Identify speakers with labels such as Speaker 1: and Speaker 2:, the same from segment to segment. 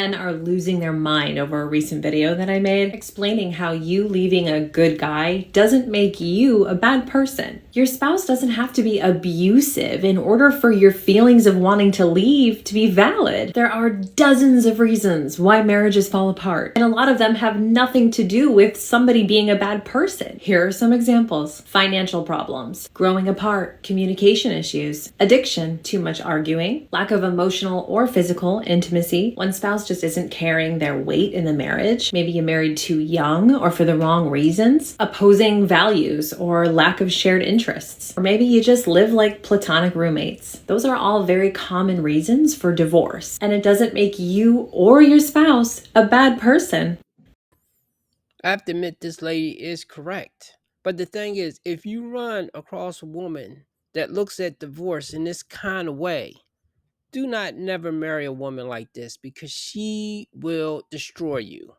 Speaker 1: Men are losing their mind over a recent video that I made explaining how you leaving a good guy doesn't make you a bad person. Your spouse doesn't have to be abusive in order for your feelings of wanting to leave to be valid. There are dozens of reasons why marriages fall apart, and a lot of them have nothing to do with somebody being a bad person. Here are some examples: financial problems, growing apart, communication issues, addiction, too much arguing, lack of emotional or physical intimacy, one spouse just isn't carrying their weight in the marriage, maybe you married too young or for the wrong reasons, opposing values or lack of shared interests, or maybe you just live like platonic roommates. Those are all very common reasons for divorce, and it doesn't make you or your spouse a bad person.
Speaker 2: I have to admit this lady is correct. But the thing is, if you run across a woman that looks at divorce in this kind of way, do not never marry a woman like this because she will destroy you.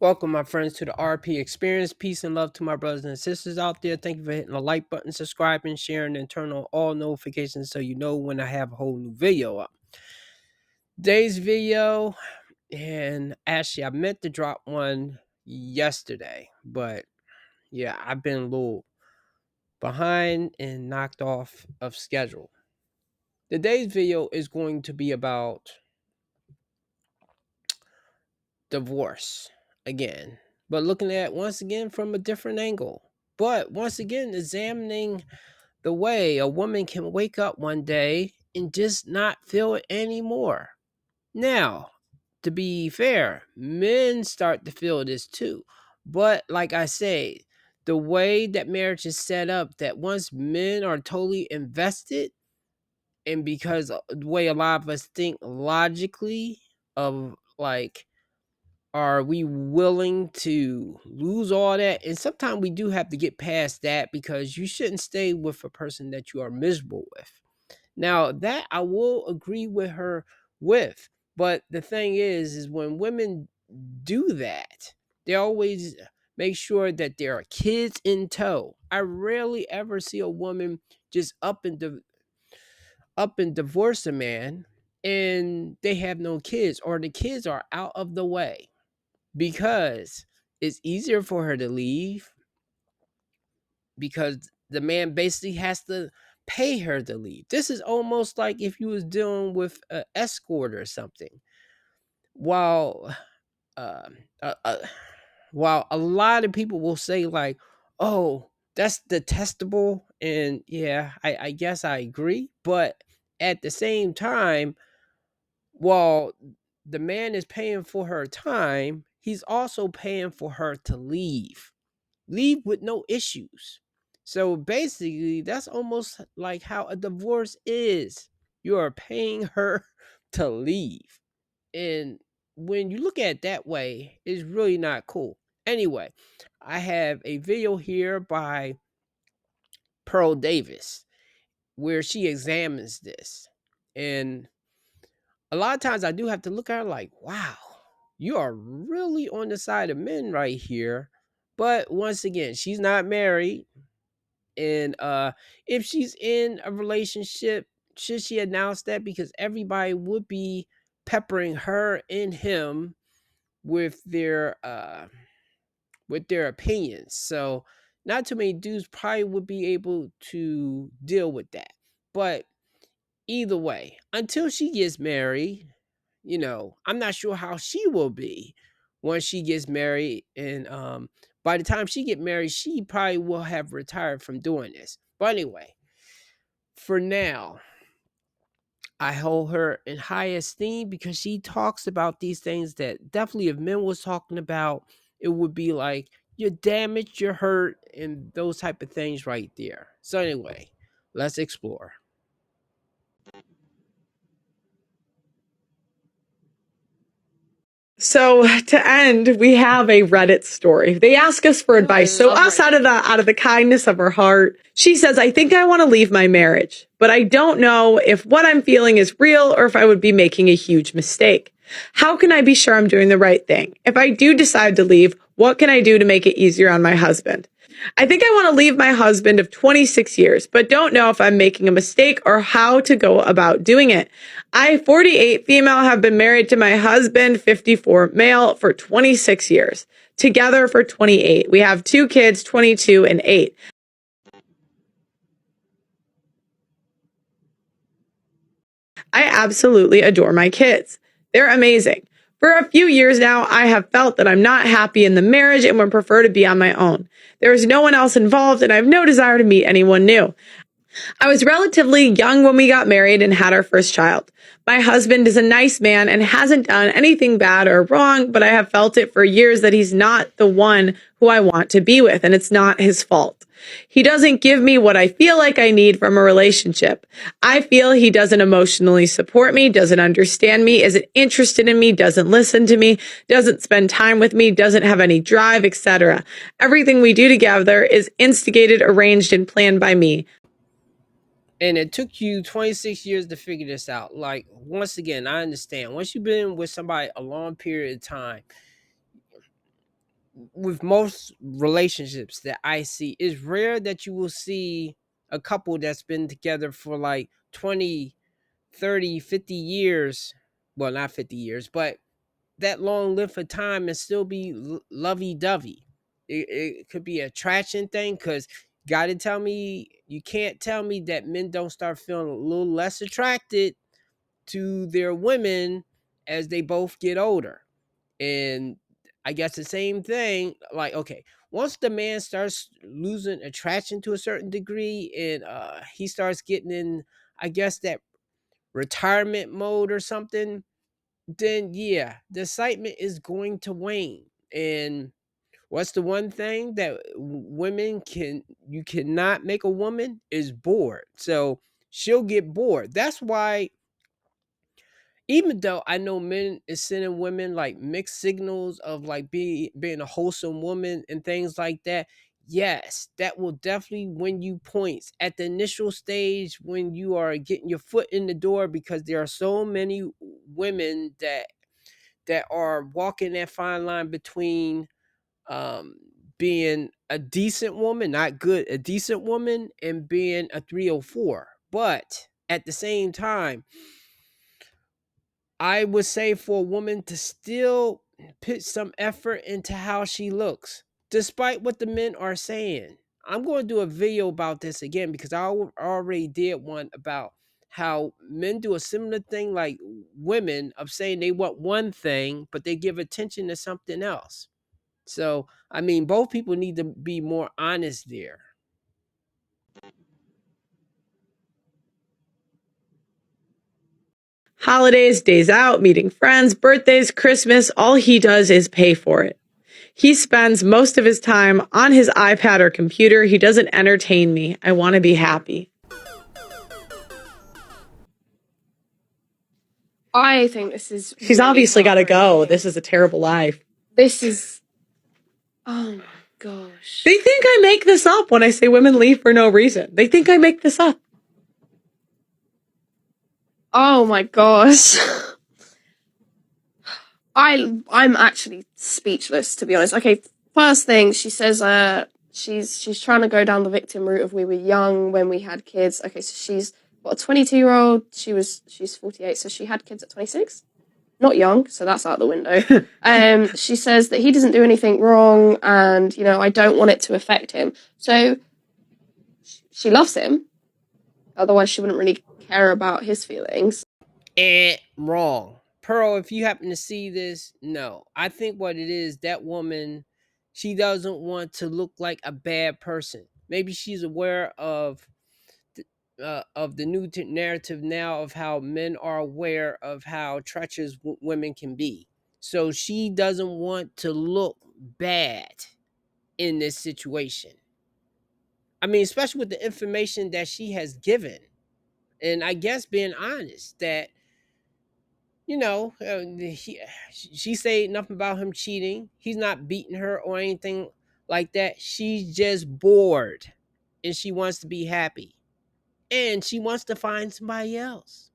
Speaker 2: Welcome, my friends, to the RP Experience. Peace and love to my brothers and sisters out there. Thank you for hitting the like button, subscribing, sharing, and turn on all notifications so you know when I have a whole new video up. Today's video, and actually, I meant to drop one yesterday, but yeah, I've been a little behind and knocked off of schedule. Today's video is going to be about divorce again, but looking at it once again from a different angle. But once again, examining the way a woman can wake up one day and just not feel it anymore. Now, to be fair, men start to feel this too. But like I say, the way that marriage is set up, that once men are totally invested, and because the way a lot of us think logically of like, are we willing to lose all that? And sometimes we do have to get past that because you shouldn't stay with a person that you are miserable with. Now, that I will agree with her with. But the thing is when women do that, they always make sure that there are kids in tow. I rarely ever see a woman just up and divorce a man and they have no kids or the kids are out of the way because it's easier for her to leave because the man basically has to pay her to leave. This is almost like if you was dealing with an escort or something. While uh, uh, uh, while a lot of people will say like, "Oh, that's detestable," and yeah, I guess I agree, but at the same time, while the man is paying for her time, he's also paying for her to leave with no issues. So basically, that's almost like how a divorce is. You are paying her to leave. And when you look at it that way, it's really not cool. Anyway, I have a video here by Pearl Davis where she examines this. And a lot of times I do have to look at her like, wow, you are really on the side of men right here. But once again, she's not married. And if she's in a relationship, should she announce that? Because everybody would be peppering her and him with their opinions. So not too many dudes probably would be able to deal with that. But either way, until she gets married, I'm not sure how she will be once she gets married. And by the time she get married, she probably will have retired from doing this. But anyway, for now, I hold her in high esteem because she talks about these things that definitely, if men was talking about, it would be like you're damaged, you're hurt, and those type of things right there. So anyway, let's explore.
Speaker 3: So to end, we have a Reddit story. They ask us for advice. So us out of the kindness of her heart, she says, I think I want to leave my marriage, but I don't know if what I'm feeling is real or if I would be making a huge mistake. How can I be sure I'm doing the right thing? If I do decide to leave, what can I do to make it easier on my husband? I think I want to leave my husband of 26 years, but don't know if I'm making a mistake or how to go about doing it. I, 48 female, have been married to my husband, 54 male, for 26 years. Together for 28. We have 2 kids, 22 and 8. I absolutely adore my kids. They're amazing. For a few years now, I have felt that I'm not happy in the marriage and would prefer to be on my own. There is no one else involved and I have no desire to meet anyone new. I was relatively young when we got married and had our first child. My husband is a nice man and hasn't done anything bad or wrong, but I have felt it for years that he's not the one who I want to be with, and it's not his fault. He doesn't give me what I feel like I need from a relationship. I feel he doesn't emotionally support me, doesn't understand me, isn't interested in me, doesn't listen to me, doesn't spend time with me, doesn't have any drive, etc. Everything we do together is instigated, arranged, and planned by me.
Speaker 2: And it took you 26 years to figure this out. Like, once again, I understand. Once you've been with somebody a long period of time, with most relationships that I see, it's rare that you will see a couple that's been together for like 20, 30, 50 years. Well, not 50 years, but that long length of time and still be lovey-dovey. It could be a attraction thing, because gotta tell me, you can't tell me that men don't start feeling a little less attracted to their women as they both get older. And I guess the same thing, like, okay, once the man starts losing attraction to a certain degree, and he starts getting in, I guess, that retirement mode or something, then yeah, the excitement is going to wane. And what's the one thing that women can you cannot make a woman is bored. So she'll get bored. That's why, even though I know men is sending women like mixed signals of like being a wholesome woman and things like that, yes, that will definitely win you points at the initial stage when you are getting your foot in the door, because there are so many women that are walking that fine line between um being a decent woman, not good, a decent woman, and being a 304. But at the same time, I would say for a woman to still put some effort into how she looks, despite what the men are saying. I'm going to do a video about this again, because I already did one about how men do a similar thing like women, of saying they want one thing, but they give attention to something else. So, I mean, both people need to be more honest there.
Speaker 3: Holidays, days out, meeting friends, birthdays, Christmas, all he does is pay for it. He spends most of his time on his iPad or computer. He doesn't entertain me. I want to be happy.
Speaker 4: I think this is.
Speaker 3: She's
Speaker 4: really
Speaker 3: obviously got to go.
Speaker 4: heartbreaking.
Speaker 3: This is a terrible life.
Speaker 4: This is. Oh my gosh.
Speaker 3: They think I make this up when I say women leave for no reason. They think I make this up.
Speaker 4: Oh my gosh. I'm actually speechless, to be honest. Okay, first thing she says, she's trying to go down the victim route of we were young when we had kids. Okay, so she's got a 22-year-old. She's 48, so she had kids at 26. Not young, so that's out the window. She says that he doesn't do anything wrong, and I don't want it to affect him. So she loves him. Otherwise, she wouldn't really care about his feelings.
Speaker 2: Wrong. Pearl, if you happen to see this, no. I think what it is, that woman, she doesn't want to look like a bad person. Maybe she's aware of the new narrative now of how men are aware of how treacherous women can be. So she doesn't want to look bad in this situation. I mean, especially with the information that she has given. And I guess being honest that, she said nothing about him cheating. He's not beating her or anything like that. She's just bored and she wants to be happy. And she wants to find somebody else.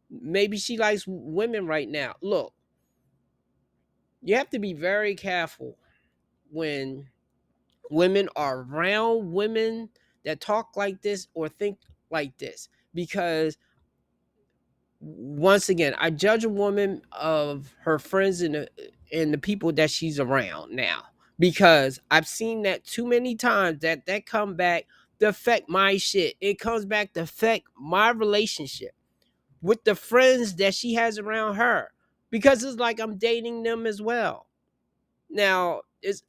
Speaker 2: Maybe she likes women right now. Look, you have to be very careful when women are around women that talk like this or think like this, because once again, I judge a woman of her friends and the people that she's around now, because I've seen that too many times that come back to affect my shit. It comes back to affect my relationship with the friends that she has around her, because it's like I'm dating them as well. Now, is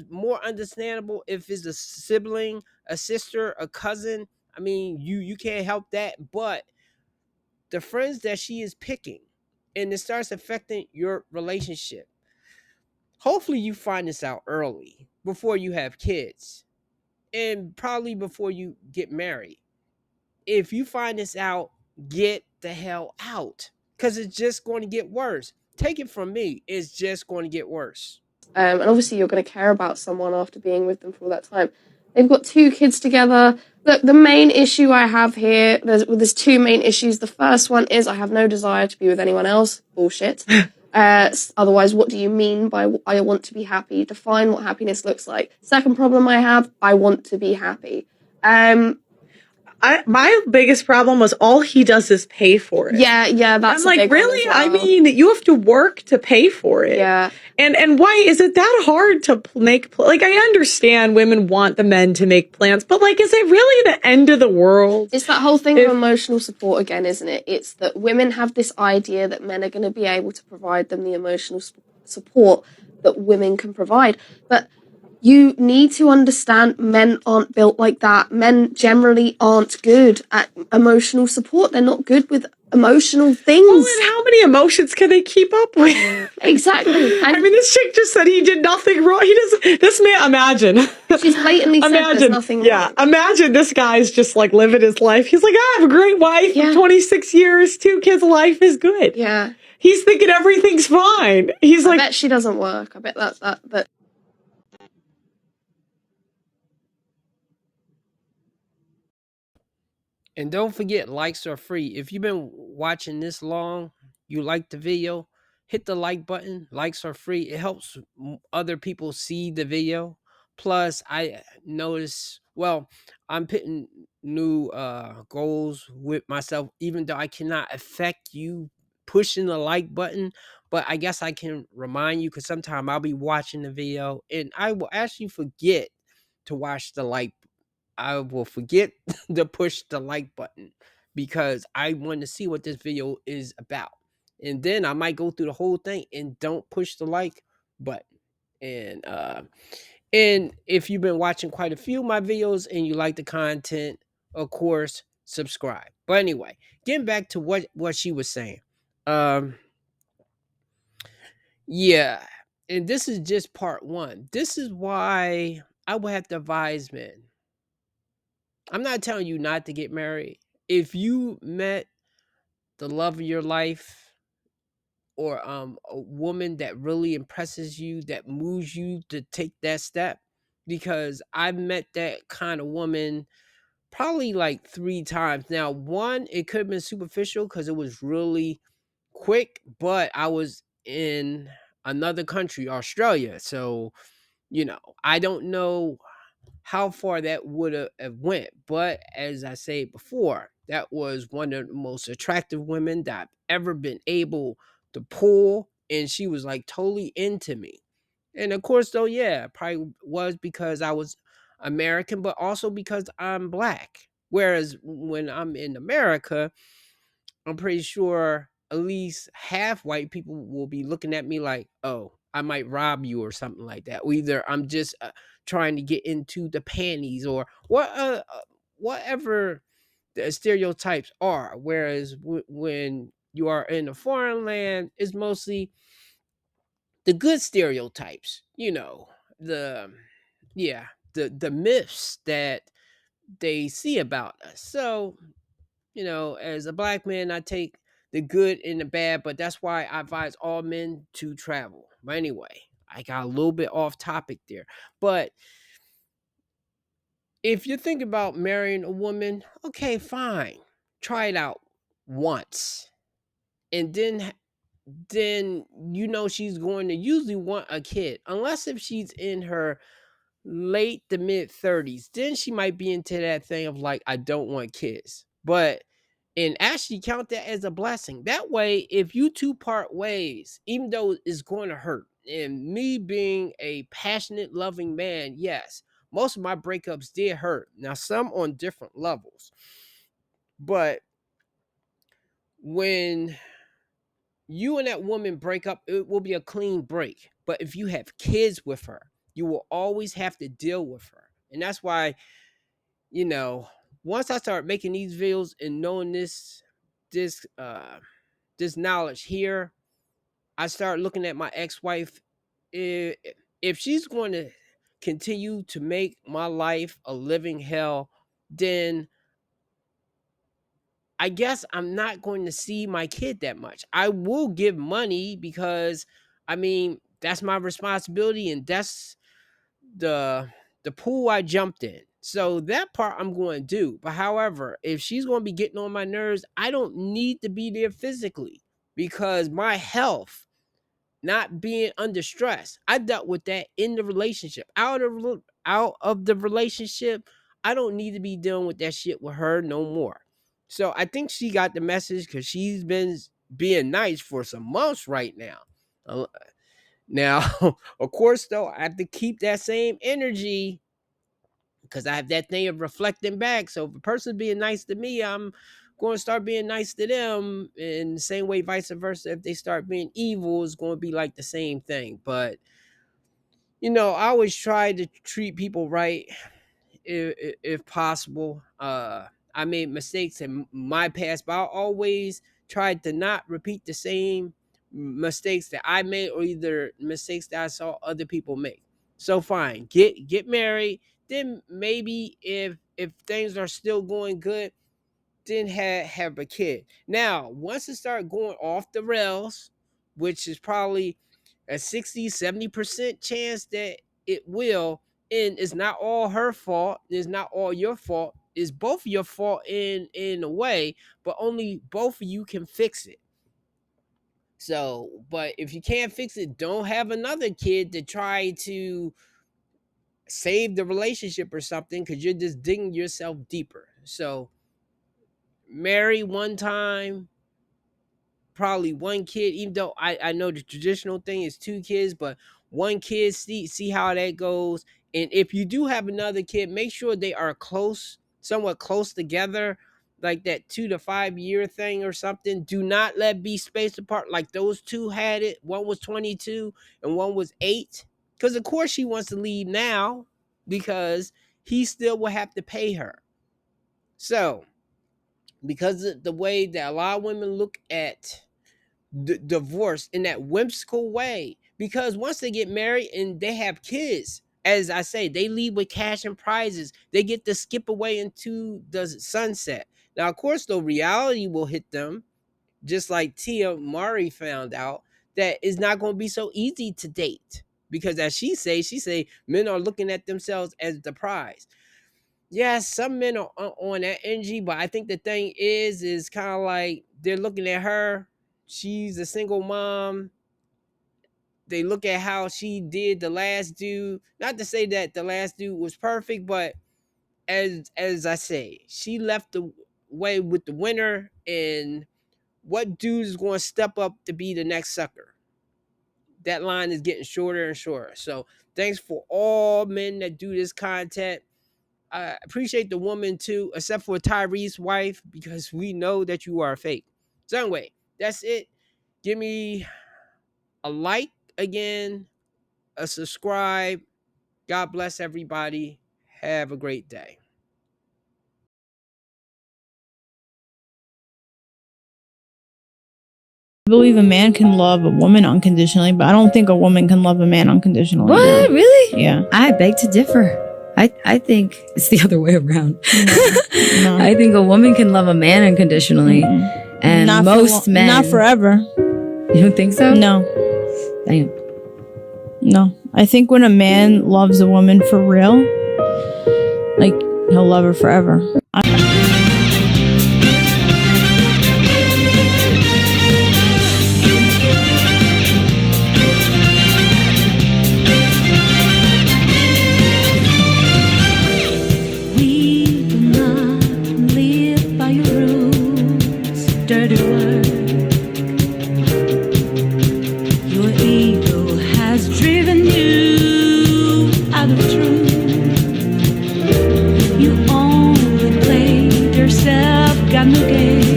Speaker 2: more understandable if it's a sibling, a sister, a cousin. I mean, you can't help that, but the friends that she is picking, and it starts affecting your relationship. Hopefully you find this out early before you have kids, and probably before you get married. If you find this out, get the hell out, because it's just going to get worse. Take it from me, it's just going to get worse.
Speaker 4: And obviously you're going to care about someone after being with them for all that time. They've got 2 kids together. Look, the main issue I have here, there's 2 main issues. The first one is I have no desire to be with anyone else. Bullshit. Otherwise, what do you mean by I want to be happy? Define what happiness looks like. Second problem I have, I want to be happy.
Speaker 3: My biggest problem was all he does is pay for it.
Speaker 4: Yeah, that's
Speaker 3: I'm like,
Speaker 4: big one
Speaker 3: really?
Speaker 4: as well.
Speaker 3: I mean, you have to work to pay for it.
Speaker 4: Yeah.
Speaker 3: And why is it that hard to make, like, I understand women want the men to make plans, but like, is it really the end of the world?
Speaker 4: It's that whole thing of emotional support again, isn't it? It's that women have this idea that men are going to be able to provide them the emotional support that women can provide. But you need to understand men aren't built like that. Men generally aren't good at emotional support. They're not good with emotional things.
Speaker 3: Well, and how many emotions can they keep up with?
Speaker 4: Exactly. And
Speaker 3: I mean, this chick just said he did nothing wrong. He doesn't, this man, imagine.
Speaker 4: she's blatantly said there's nothing wrong.
Speaker 3: Imagine this guy's just like living his life. He's like, I have a great wife, 26 years, 2 kids, life is good.
Speaker 4: Yeah.
Speaker 3: He's thinking everything's fine. He's
Speaker 4: I bet she doesn't work. I bet that's that.
Speaker 2: And don't forget, likes are free. If you've been watching this long, you like the video, hit the like button. Likes are free. It helps other people see the video. Plus, I notice, well, I'm putting new goals with myself, even though I cannot affect you pushing the like button. But I guess I can remind you, because sometimes I'll be watching the video and I will actually forget to watch the like. I will forget to push the like button because I want to see what this video is about. And then I might go through the whole thing and don't push the like button. And if you've been watching quite a few of my videos and you like the content, of course, subscribe. But anyway, getting back to what she was saying. Yeah, and this is just part 1. This is why I would have to advise men. I'm not telling you not to get married. If you met the love of your life, or a woman that really impresses you, that moves you to take that step, because I've met that kind of woman probably like 3 times. Now, one, it could have been superficial because it was really quick, but I was in another country, Australia. So, I don't know how far that would have went. But as I said before, that was one of the most attractive women that I've ever been able to pull. And she was like totally into me. And of course, though, yeah, probably was because I was American, but also because I'm black. Whereas when I'm in America, I'm pretty sure at least half white people will be looking at me like, oh, I might rob you or something like that. Or either I'm just trying to get into the panties or whatever the stereotypes are. Whereas when you are in a foreign land, it's mostly the good stereotypes, the yeah, the myths that they see about us. So, as a black man, I take the good and the bad, but that's why I advise all men to travel. But anyway, I got a little bit off topic there. But if you think about marrying a woman, okay, fine. Try it out once. And then she's going to usually want a kid. Unless if she's in her late to mid 30s, then she might be into that thing of like, I don't want kids. But and actually count that as a blessing. That way, if you two part ways, even though it's going to hurt, and me being a passionate, loving man, yes, most of my breakups did hurt. Now, some on different levels. But when you and that woman break up, it will be a clean break. But if you have kids with her, you will always have to deal with her. And that's why, once I start making these videos and knowing this this knowledge here, I start looking at my ex-wife. If she's going to continue to make my life a living hell, then I guess I'm not going to see my kid that much. I will give money because I mean that's my responsibility and that's the pool I jumped in. So that part I'm going to do. But however, if she's going to be getting on my nerves, I don't need to be there physically because my health not being under stress. I dealt with that in the relationship. Out of the relationship, I don't need to be dealing with that shit with her no more. So I think she got the message because she's been being nice for some months right now. Now, of course, though, I have to keep that same energy because I have that thing of reflecting back. So if a person's being nice to me, I'm going to start being nice to them. In the same way, vice versa. If they start being evil, it's going to be like the same thing. But, I always try to treat people right if possible. I made mistakes in my past, but I always tried to not repeat the same mistakes that I made or either mistakes that I saw other people make. So fine, get married. Then maybe if things are still going good, then have a kid. Now, once it start going off the rails, which is probably a 60-70% chance that it will, and it's not all her fault, it's not all your fault, it's both your fault in a way, but only both of you can fix it. So, but if you can't fix it, don't have another kid to try to save the relationship or something because you're just digging yourself deeper. So marry one time, probably one kid, even though I know the traditional thing is two kids, but one kid, see how that goes. And if you do have another kid, make sure they are somewhat close together, like that 2 to 5 year thing or something. Do not let be spaced apart like those two had it. One was 22 and one was 8. Because of course she wants to leave now because he still will have to pay her. So because of the way that a lot of women look at divorce in that whimsical way, because once they get married and they have kids, as I say, they leave with cash and prizes. They get to skip away into the sunset. Now, of course, the reality will hit them, just like Tia Murray found out, that it's not going to be so easy to date. Because as she say men are looking at themselves as the prize. Yes, some men are on that energy, but I think the thing is kind of like they're looking at her. She's a single mom. They look at how she did the last dude. Not to say that the last dude was perfect, but as I say, she left the way with the winner. And what dude is going to step up to be the next sucker? That line is getting shorter and shorter. So thanks for all men that do this content. I appreciate the woman too, except for Tyrese's wife, because we know that you are fake. So anyway, That's it. Give me a like again, a subscribe. God bless everybody. Have a great day.
Speaker 5: I believe a man can love a woman unconditionally, but I don't think a woman can love a man unconditionally.
Speaker 6: What? Really?
Speaker 5: Yeah.
Speaker 6: I beg to differ. I think it's the other way around.
Speaker 5: No.
Speaker 6: I think a woman can love a man unconditionally, and
Speaker 5: Not
Speaker 6: most men.
Speaker 5: Not forever.
Speaker 6: You don't think so?
Speaker 5: No.
Speaker 6: Damn.
Speaker 5: No. I think when a man loves a woman for real, like, he'll love her forever.
Speaker 7: We do not live by your rules, dirty word. Your ego has driven you out of truth. You only played yourself, got no game.